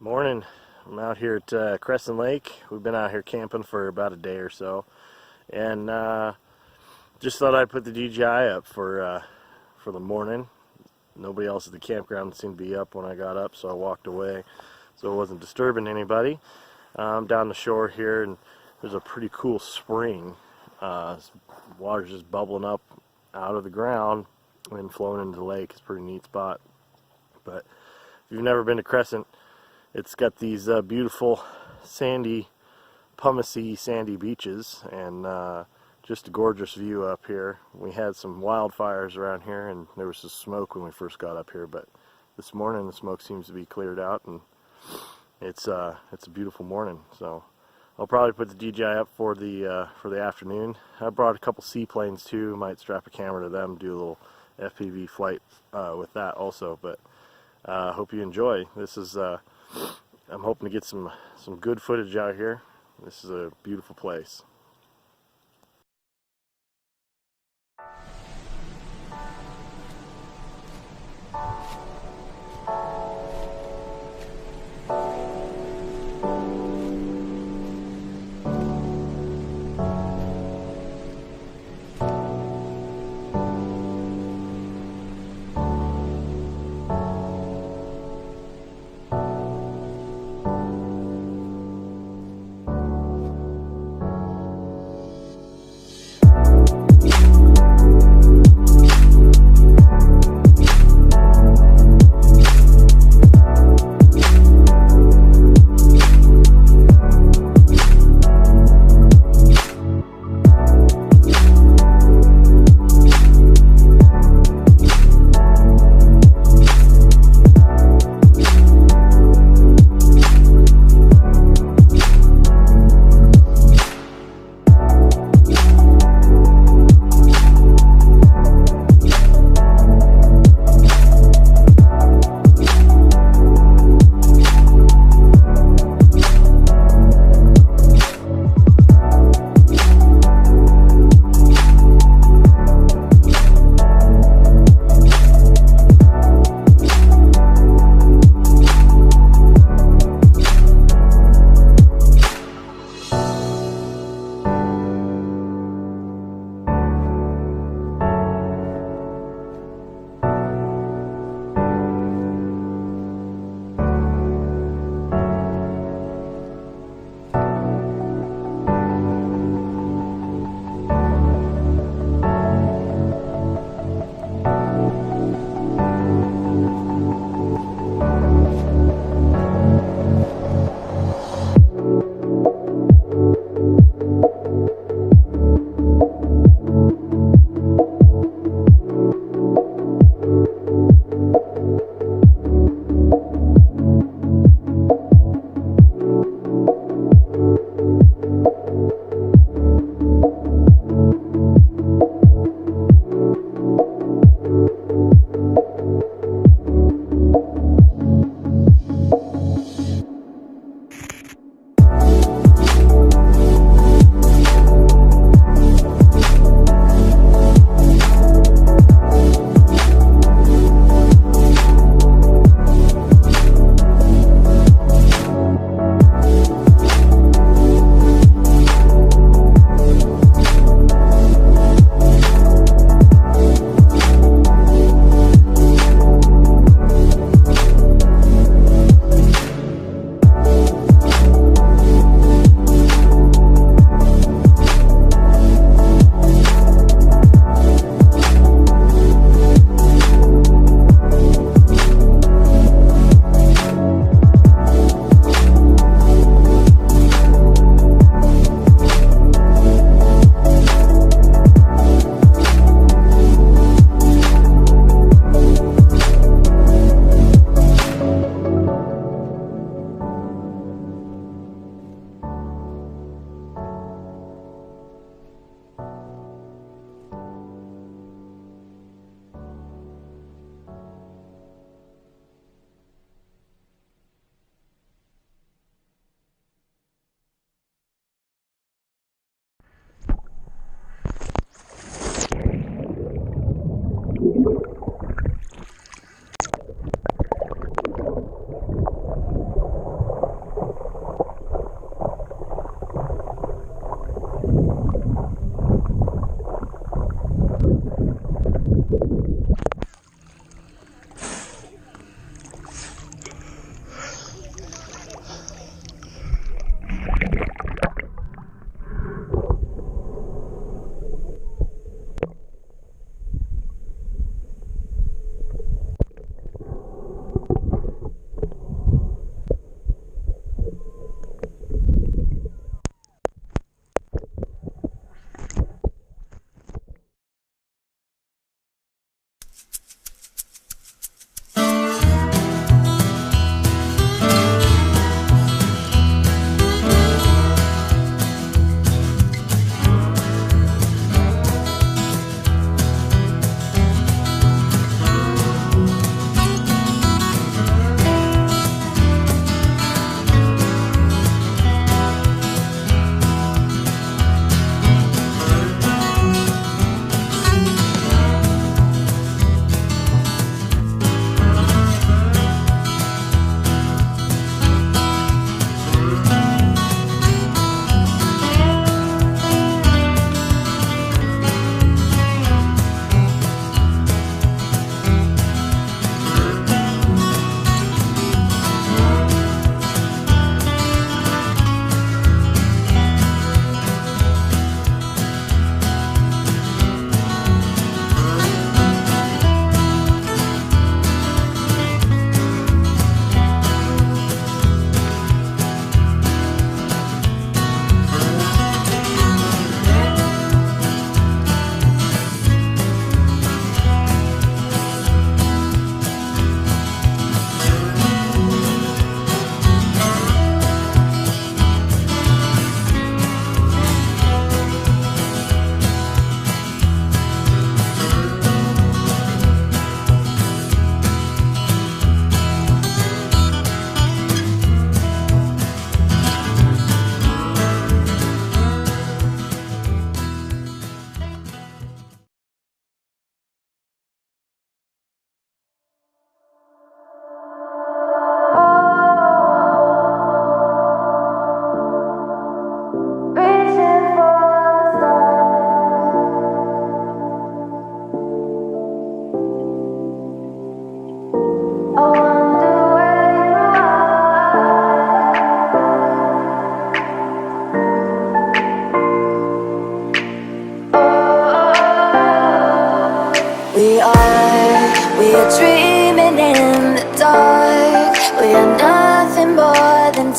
Morning. I'm out here at Crescent Lake. We've been out here camping for about a day or so, and just thought I'd put the DJI up for the morning. Nobody else at the campground seemed to be up when I got up, so I walked away, so it wasn't disturbing anybody. Down the shore here, and there's a pretty cool spring. Water's just bubbling up out of the ground and flowing into the lake. It's a pretty neat spot. But if you've never been to Crescent, it's got these beautiful sandy, pumicey, sandy beaches, and just a gorgeous view up here. We had some wildfires around here, and there was some smoke when we first got up here, but this morning the smoke seems to be cleared out, and it's a beautiful morning. So I'll probably put the DJI up for the afternoon. I brought a couple seaplanes too. Might strap a camera to them, do a little FPV flight with that also. But hope you enjoy. This is I'm hoping to get some good footage out here. This is a beautiful place.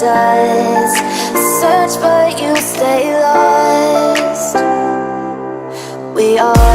does. Search but you stay lost. We are